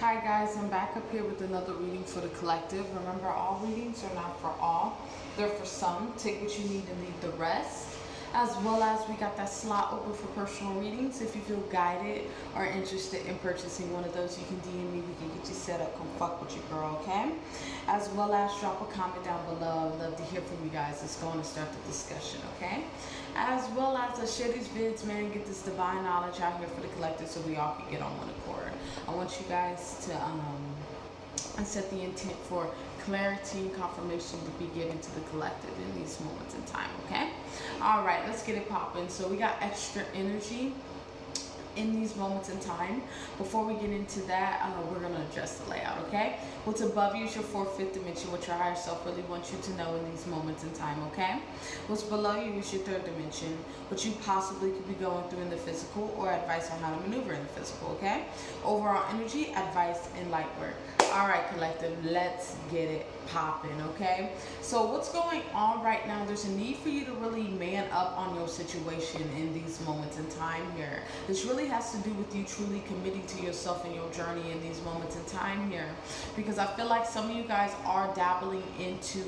Hi guys, I'm back up here with another reading for the collective. Remember, all readings are not for all. They're for some. Take what you need and leave the rest. As well as we got that slot open for personal readings. If you feel guided or interested in purchasing one of those, you can DM me. We can get you set up. Come fuck with your girl, okay? As well as drop a comment down below. I'd love to hear from you guys. Let's go on and start the discussion, okay? As well as let's share these vids, man. Get this divine knowledge out here for the collective so we all can get on one accord. I want you guys to set the intent for clarity and confirmation to be given to the collective in these moments in time, okay? All right, let's get it popping. So we got extra energy in these moments in time. Before we get into that, we're going to adjust the layout, okay? What's above you is your fourth, fifth dimension, what your higher self really wants you to know in these moments in time, okay? What's below you is your third dimension, what you possibly could be going through in the physical, or advice on how to maneuver in the physical, okay? Overall energy, advice, and light work. All right, collective, let's get it popping, okay? So what's going on right now, there's a need for you to really man up on your situation in these moments in time here. This really has to do with you truly committing to yourself and your journey in these moments in time here, because I feel like some of you guys are dabbling into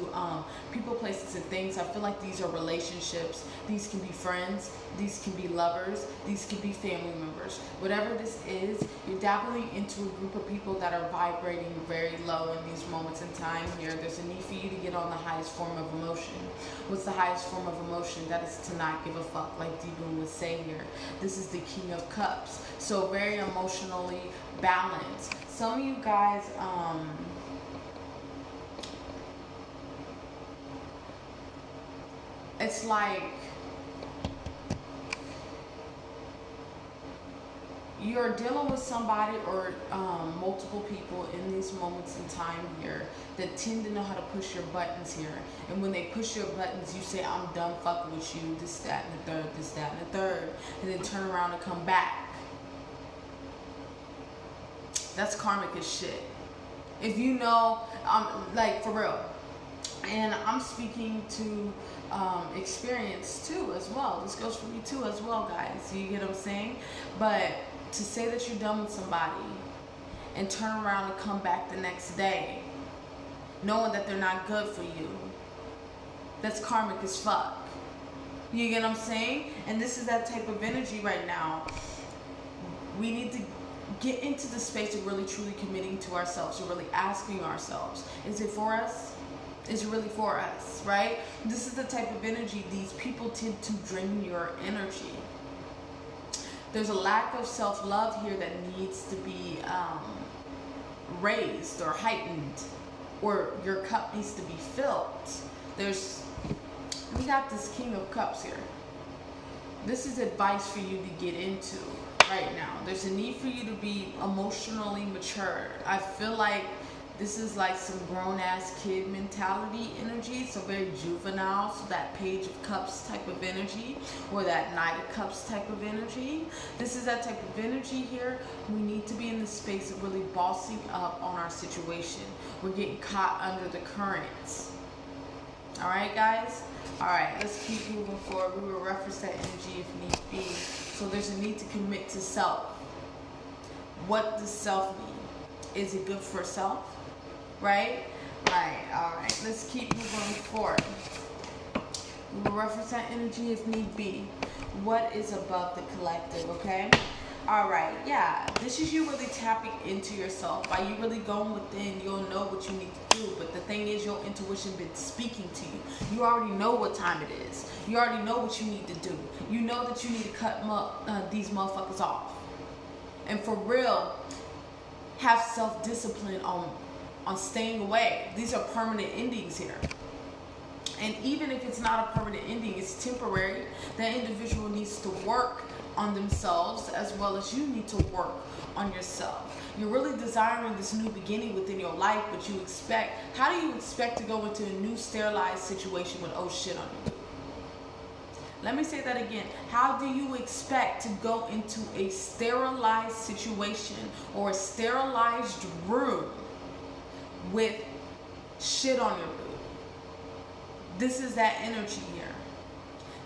people, places, and things. I feel like these are relationships. These can be friends, these can be lovers, these can be family members. Whatever this is, you're dabbling into a group of people that are vibrating very low in these moments in time here. There's a need for you to get on the highest form of emotion. What's the highest form of emotion? That is to not give a fuck, like D-Boon would say here. This is the King of Cups, so very emotionally balanced. Some of you guys it's like you're dealing with somebody or multiple people in these moments in time here that tend to know how to push your buttons here. And when they push your buttons, you say, I'm done fucking with you, this, that, and the third, this, that, and the third. And then turn around and come back. That's karmic as shit. If you know, like for real. And I'm speaking to experience too as well. This goes for me too as well, guys. You get what I'm saying? But to say that you're done with somebody and turn around and come back the next day knowing that they're not good for you, that's karmic as fuck. You get what I'm saying? And this is that type of energy right now. We need to get into the space of really truly committing to ourselves, or really asking ourselves, is it for us? Is really for us, right? This is the type of energy. These people tend to drain your energy. There's a lack of self-love here that needs to be raised or heightened, or your cup needs to be filled. We got this King of Cups here. This is advice for you to get into right now. There's a need for you to be emotionally mature. I feel like this is like some grown-ass kid mentality energy, so very juvenile, so that Page of Cups type of energy, or that Knight of Cups type of energy. This is that type of energy here. We need to be in the space of really bossing up on our situation. We're getting caught under the currents. All right, guys? All right, let's keep moving forward. We will reference that energy if need be. So there's a need to commit to self. What does self mean? Is it good for self? Right? Right. All right. Let's keep moving forward. We'll reference that energy if need be. What is above the collective, okay? All right. Yeah. This is you really tapping into yourself. By you really going within, you'll know what you need to do. But the thing is, your intuition been speaking to you. You already know what time it is. You already know what you need to do. You know that you need to cut these motherfuckers off. And for real, have self-discipline on staying away. These are permanent endings here. And even if it's not a permanent ending, it's temporary. That individual needs to work on themselves as well as you need to work on yourself. You're really desiring this new beginning within your life, but how do you expect to go into a new sterilized situation with old shit on you? Let me say that again. How do you expect to go into a sterilized situation or a sterilized room with shit on your boot? This is that energy here.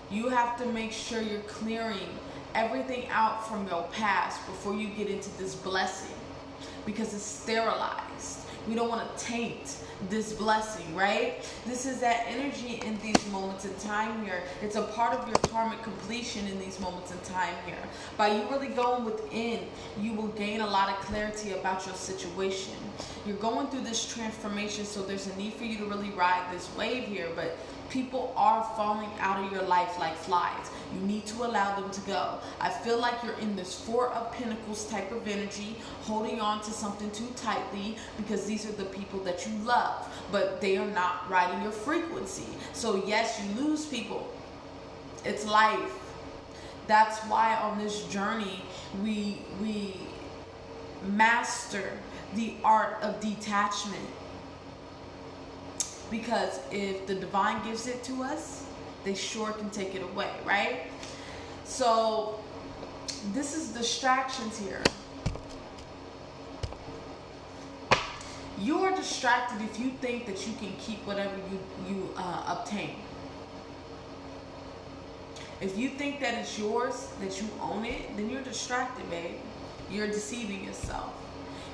You have to make sure you're clearing everything out from your past before you get into this blessing. because it's sterilized. We don't want to taint this blessing, right? This is that energy in these moments in time here. It's a part of your karmic completion in these moments in time here. By you really going within, you will gain a lot of clarity about your situation. You're going through this transformation, so there's a need for you to really ride this wave here, but people are falling out of your life like flies. You need to allow them to go. I feel like you're in this Four of Pentacles type of energy, holding on to something too tightly because these are the people that you love, but they are not riding your frequency. So yes, you lose people. It's life. That's why on this journey, we master the art of detachment. Because if the divine gives it to us, they sure can take it away, right? So this is distractions here. You are distracted if you think that you can keep whatever you obtain. If you think that it's yours, that you own it, then you're distracted, babe. You're deceiving yourself.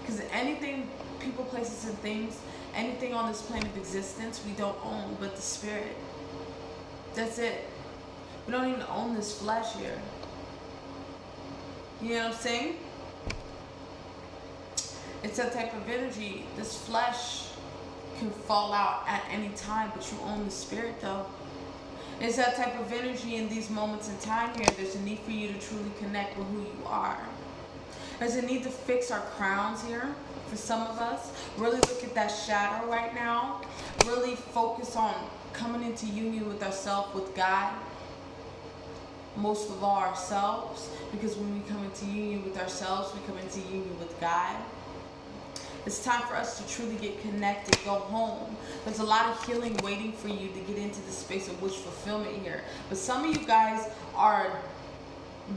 Because anything, people, places, and things, anything on this plane of existence, we don't own but the spirit. That's it. We don't even own this flesh here. You know what I'm saying? It's that type of energy. This flesh can fall out at any time, but you own the spirit though. It's that type of energy in these moments in time here. There's a need for you to truly connect with who you are. There's a need to fix our crowns here for some of us. Really look at that shadow right now. Really focus on coming into union with ourselves, with God. Most of all ourselves. Because when we come into union with ourselves, we come into union with God. It's time for us to truly get connected, go home. There's a lot of healing waiting for you to get into the space of wish fulfillment here. But some of you guys are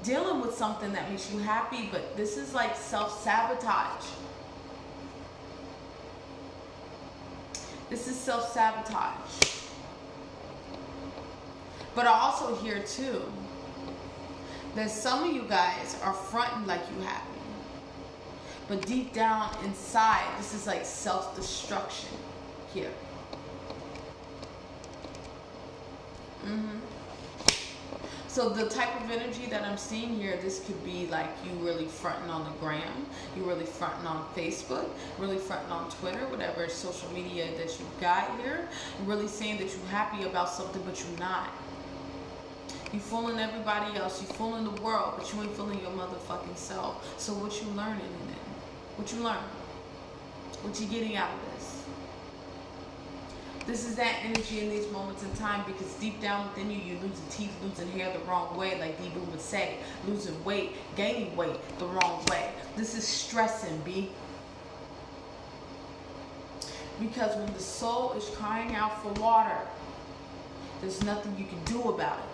dealing with something that makes you happy, but this is like self-sabotage. This is self-sabotage. But I also hear too that some of you guys are fronting like you happy. But deep down inside, this is like self-destruction here. So the type of energy that I'm seeing here, this could be like you really fronting on the gram, you really fronting on Facebook, really fronting on Twitter, whatever social media that you got here, really saying that you're happy about something, but you're not. You fooling everybody else, you fooling the world, but you ain't fooling your motherfucking self. So what you learning in it? What you learn? What you getting out of this? This is that energy in these moments in time, because deep down within you, you're losing teeth, losing hair the wrong way, like D-Boo would say. Losing weight, gaining weight the wrong way. This is stressing, B. Because when the soul is crying out for water, there's nothing you can do about it.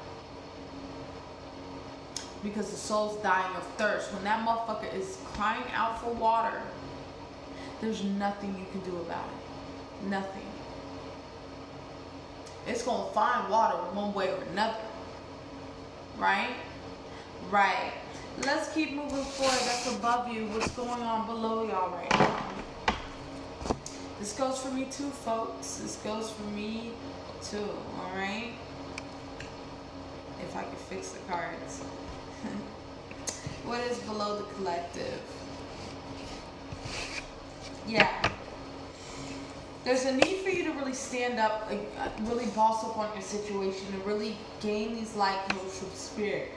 Because the soul's dying of thirst. When that motherfucker is crying out for water, there's nothing you can do about it. Nothing. It's going to find water one way or another. Right? Right. Let's keep moving forward. That's above you. What's going on below y'all right now? This goes for me too, folks. This goes for me too. Alright? If I could fix the cards. What is below the collective? Yeah. There's a need for you to really stand up, really boss up on your situation, and really gain these light codes from spirit.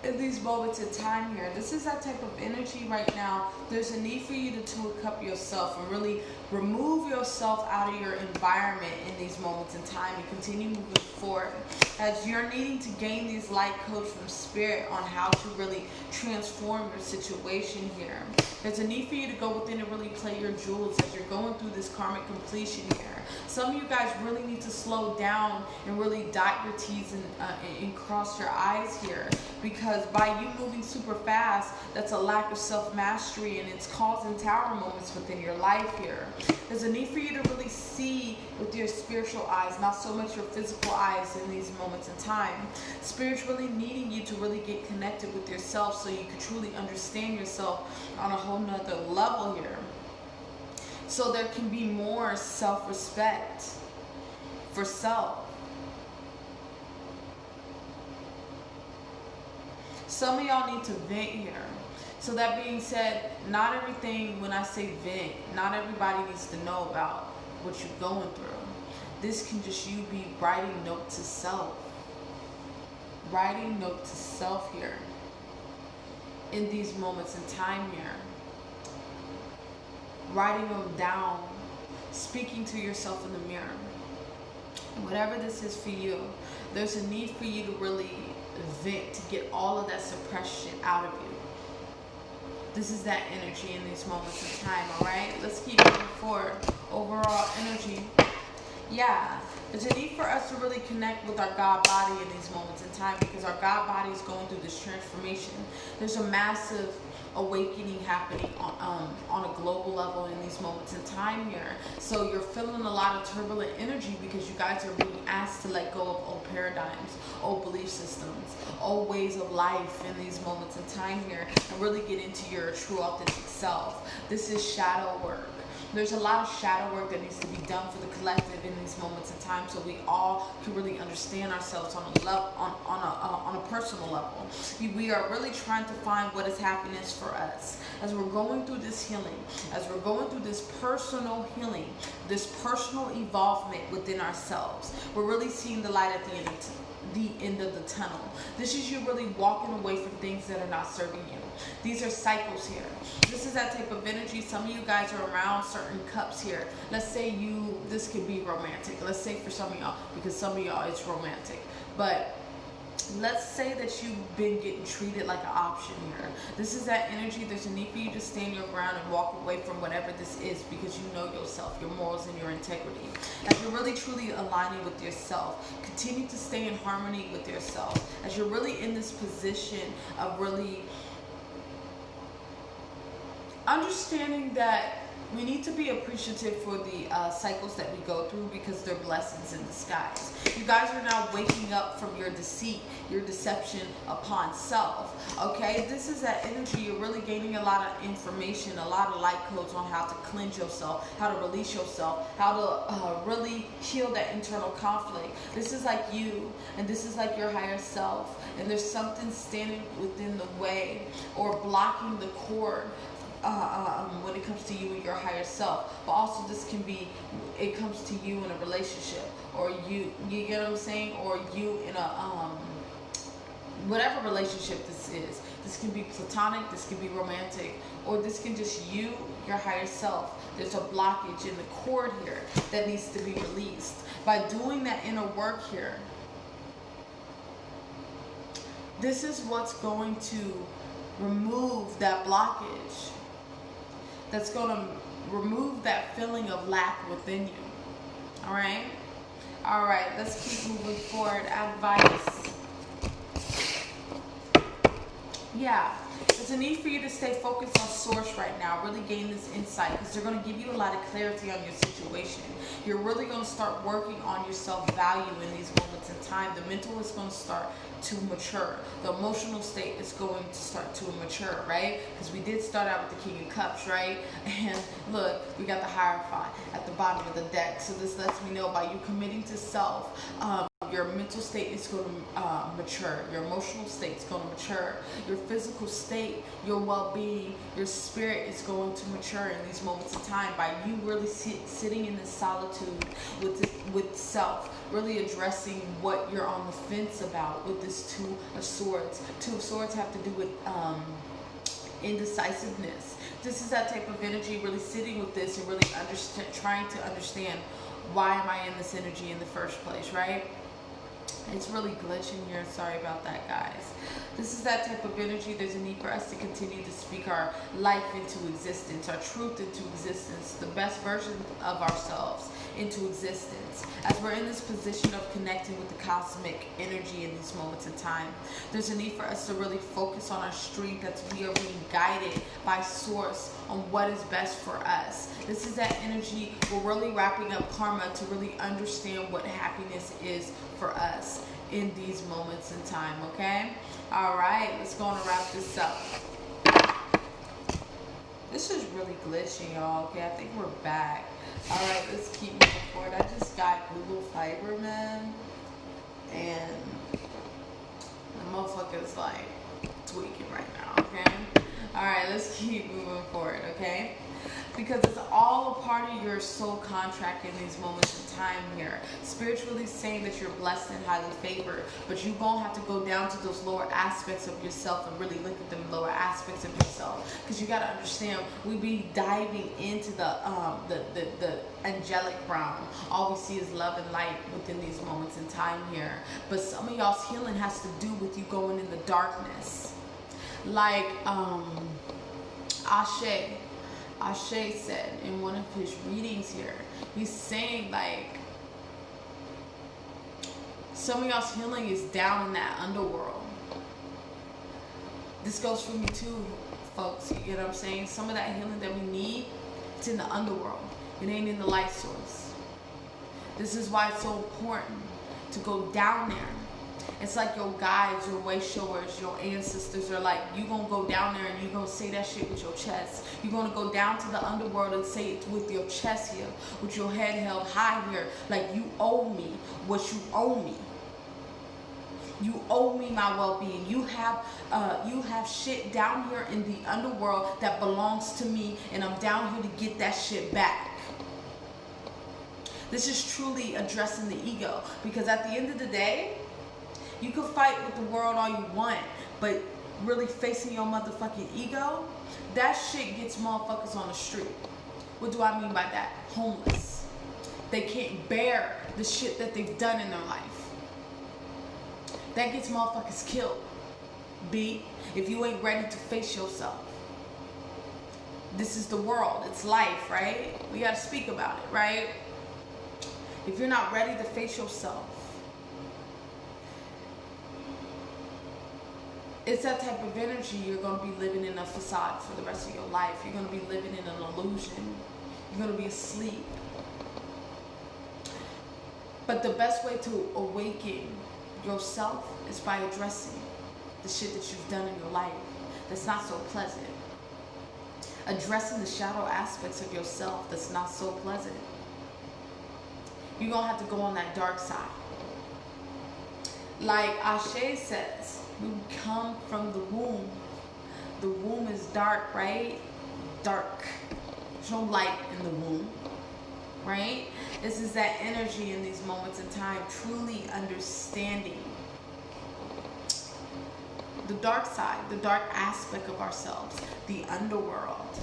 In these moments in time here, this is that type of energy right now. There's a need for you to tool up yourself and really remove yourself out of your environment in these moments in time and continue moving forward. As you're needing to gain these light codes from spirit on how to really transform your situation here. There's a need for you to go within and really play your jewels as you're going through this karmic completion here. Some of you guys really need to slow down and really dot your T's and cross your I's here, because because by you moving super fast, that's a lack of self-mastery, and it's causing tower moments within your life here. There's a need for you to really see with your spiritual eyes, not so much your physical eyes in these moments in time. Spirit's really needing you to really get connected with yourself so you can truly understand yourself on a whole nother level here. So there can be more self-respect for self. Some of y'all need to vent here. So that being said, not everything, when I say vent, not everybody needs to know about what you're going through. This can just you be writing note to self. Writing note to self here. In these moments in time here. Writing them down. Speaking to yourself in the mirror. Whatever this is for you, there's a need for you to really vent, to get all of that suppression out of you. This is that energy in these moments of time, alright? Let's keep moving forward. Overall energy. Yeah, there's a need for us to really connect with our God body in these moments in time, because our God body is going through this transformation. There's a massive awakening happening on a global level in these moments in time here. So you're feeling a lot of turbulent energy because you guys are being asked to let go of old paradigms, old belief systems, old ways of life in these moments in time here, and really get into your true authentic self. This is shadow work. There's a lot of shadow work that needs to be done for the collective in these moments in time, so we all can really understand ourselves on a level, on a personal level. We are really trying to find what is happiness for us as we're going through this healing, as we're going through this personal healing, this personal evolvement within ourselves. We're really seeing the light at the end of the tunnel. This is you really walking away from things that are not serving you. These are cycles here. This is that type of energy. Some of you guys are around certain cups here. Let's say this could be romantic. Let's say for some of y'all, because some of y'all it's romantic. But let's say that you've been getting treated like an option here. This is that energy. There's a need for you to stand your ground and walk away from whatever this is, because you know yourself, your morals, and your integrity. As you're really truly aligning with yourself, continue to stay in harmony with yourself. As you're really in this position of really understanding that we need to be appreciative for the cycles that we go through, because they're blessings in disguise. You guys are now waking up from your deceit, your deception upon self. Okay, this is that energy. You're really gaining a lot of information, a lot of light codes on how to cleanse yourself, how to release yourself, how to really heal that internal conflict. This is like you, and this is like your higher self, and there's something standing within the way or blocking the cord when it comes to you and your higher self. But also this can be, it comes to you in a relationship, or you get what I'm saying, or you in a whatever relationship this is. This can be platonic, this can be romantic, or this can just you, your higher self. There's a blockage in the cord here that needs to be released. By doing that inner work here, this is what's going to remove that blockage. That's going to remove that feeling of lack within you. All right? All right, let's keep moving forward. Advice. Yeah, there's a need for you to stay focused on source right now. Really gain this insight, because they're going to give you a lot of clarity on your situation. You're really going to start working on your self-value in these moments in time. The mental is going to start to mature. The emotional state is going to start to mature, right? Because we did start out with the King of Cups, right? And look, we got the Hierophant at the bottom of the deck. So this lets me know, by you committing to self, your mental state is going to mature. Your emotional state is going to mature. Your physical state, your well-being, your spirit is going to mature in these moments of time, by you really sitting in this solitude with self, really addressing what you're on the fence about with this Two of Swords. Two of Swords have to do with indecisiveness. This is that type of energy, really sitting with this and really trying to understand, why am I in this energy in the first place, right? It's really glitching here. Sorry about that, guys. This is that type of energy. There's a need for us to continue to speak our life into existence, our truth into existence, the best version of ourselves into existence. As we're in this position of connecting with the cosmic energy in these moments of time, there's a need for us to really focus on our strength, that we are being guided by source on what is best for us. This is that energy. We're really wrapping up karma to really understand what happiness is for us in these moments in time, okay? All right, let's go and wrap this up. This is really glitchy, y'all. Okay, I think we're back. All right, let's keep moving forward. I just got Google Fiber, man, and the motherfucker's like tweaking right now, okay? All right, let's keep moving forward, okay? Because it's all a part of your soul contract in these moments of time here. Spiritually saying that you're blessed and highly favored, but you're going to have to go down to those lower aspects of yourself and really look at them lower aspects of yourself. Because you got to understand, we be diving into the angelic realm. All we see is love and light within these moments in time here. But some of y'all's healing has to do with you going in the darkness. Like Ashe said in one of his readings here, he's saying like some of y'all's healing is down in that underworld. This goes for me too, folks. You get what I'm saying? Some of that healing that we need, it's in the underworld. It ain't in the light source. This is why it's so important to go down there. It's like your guides, your way showers, your ancestors are like, you gonna go down there and you gonna say that shit with your chest. You're gonna go down to the underworld and say it with your chest here, with your head held high here, like you owe me what you owe me. You owe me my well-being. You have shit down here in the underworld that belongs to me, and I'm down here to get that shit back. This is truly addressing the ego, because at the end of the day, you can fight with the world all you want, but really facing your motherfucking ego, that shit gets motherfuckers on the street. What do I mean by that? Homeless. They can't bear the shit that they've done in their life. That gets motherfuckers killed. B, if you ain't ready to face yourself. This is the world. It's life, right? We gotta speak about it, right? If you're not ready to face yourself, it's that type of energy. You're going to be living in a facade for the rest of your life. You're going to be living in an illusion. You're going to be asleep. But the best way to awaken yourself is by addressing the shit that you've done in your life that's not so pleasant. Addressing the shadow aspects of yourself that's not so pleasant. You're going to have to go on that dark side. Like Ashe says, we come from the womb. The womb is dark, right? Dark. There's no light in the womb, right? This is that energy in these moments in time, truly understanding the dark side, the dark aspect of ourselves, the underworld.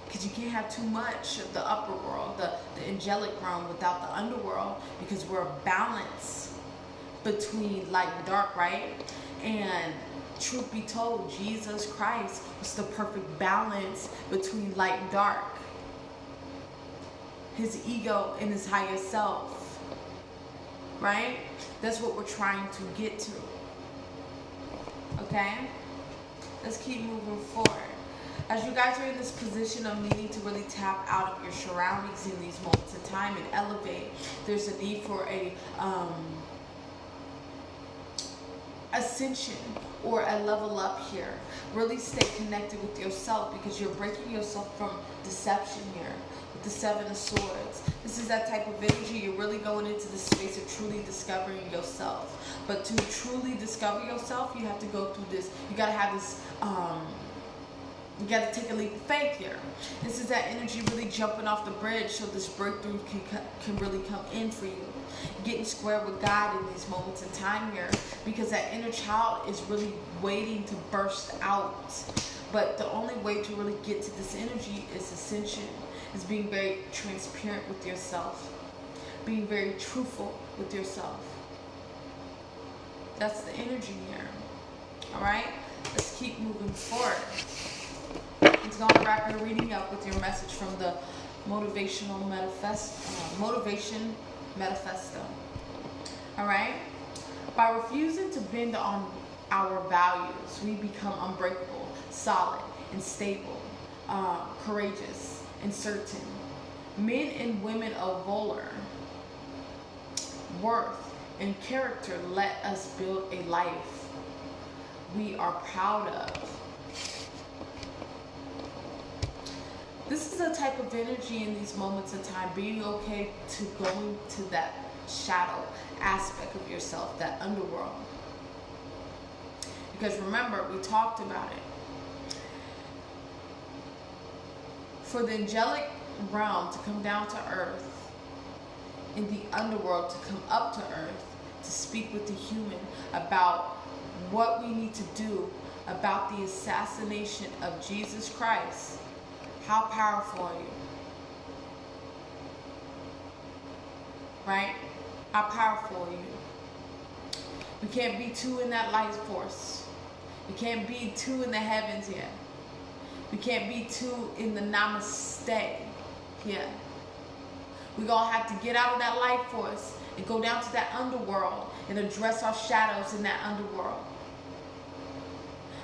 Because you can't have too much of the upper world, the angelic realm without the underworld, because we're a balance between light and dark, right? And truth be told, Jesus Christ was the perfect balance between light and dark. His ego and his higher self, right? That's what we're trying to get to. Okay? Let's keep moving forward. As you guys are in this position of needing to really tap out of your surroundings in these moments of time and elevate, there's a need for a ascension or a level up here. Really stay connected with yourself, because you're breaking yourself from deception here with the Seven of Swords. This is that type of energy. You're really going into the space of truly discovering yourself. But to truly discover yourself, you have to go through this. You got to have this you got to take a leap of faith here. This is that energy really jumping off the bridge so this breakthrough can really come in for you. Getting square with God in these moments in time here, because that inner child is really waiting to burst out. But the only way to really get to this energy is ascension, is being very transparent with yourself, being very truthful with yourself. That's the energy here. All right, let's keep moving forward. It's going to wrap your reading up with your message from the motivation manifesto. All right. By refusing to bend on our values, we become unbreakable, solid, and stable, courageous, and certain. Men and women of valor, worth, and character let us build a life we are proud of. This is a type of energy in these moments in time, being okay to going to that shadow aspect of yourself, that underworld. Because remember, we talked about it. For the angelic realm to come down to earth, in the underworld to come up to earth, to speak with the human about what we need to do about the assassination of Jesus Christ. How powerful are you? Right? How powerful are you? We can't be two in that light force. We can't be two in the heavens yet. We can't be two in the namaste yet. We're going to have to get out of that light force and go down to that underworld and address our shadows in that underworld.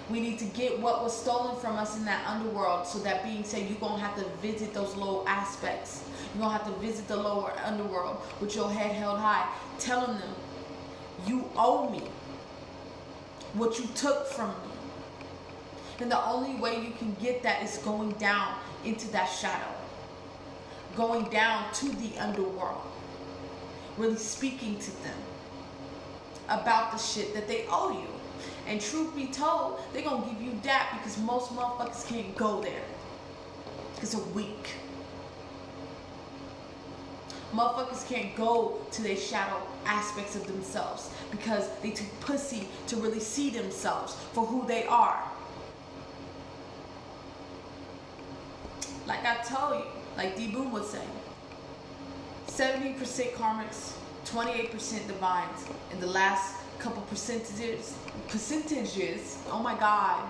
We need to get what was stolen from us in that underworld. So that being said, you're going to have to visit those low aspects. You're going to have to visit the lower underworld with your head held high, telling them, you owe me what you took from me. And the only way you can get that is going down into that shadow. Going down to the underworld. Really speaking to them about the shit that they owe you. And truth be told, they're going to give you that because most motherfuckers can't go there. Because they're weak. Motherfuckers can't go to their shadow aspects of themselves because they too pussy to really see themselves for who they are. Like I told you, like D Boom would say, 70% karmics, 28% divines, and the last couple percentages, oh my God,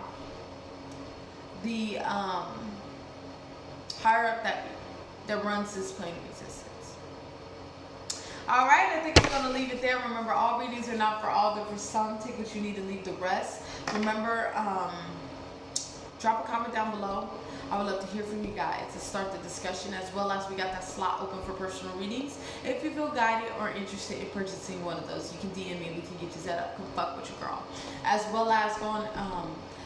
the higher up that runs this plane of existence. All right, I think I'm going to leave it there. Remember, all readings are not for all. They're for some. Take what you need and leave the rest. Remember, drop a comment down below. I would love to hear from you guys to start the discussion, as well as we got that slot open for personal readings. If you feel guided or interested in purchasing one of those, you can DM me. We can get you set up. Come fuck with your girl. As well as going,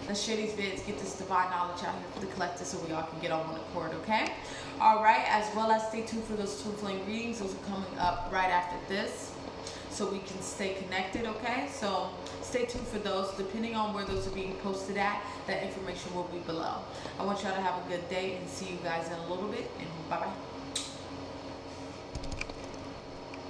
let's share these vids, get this divine knowledge out here for the collective so we all can get on one accord, okay? All right, as well as stay tuned for those twin flame readings. Those are coming up right after this, so we can stay connected, okay? So stay tuned for those. Depending on where those are being posted at, that information will be below. I want y'all to have a good day and see you guys in a little bit, and bye-bye.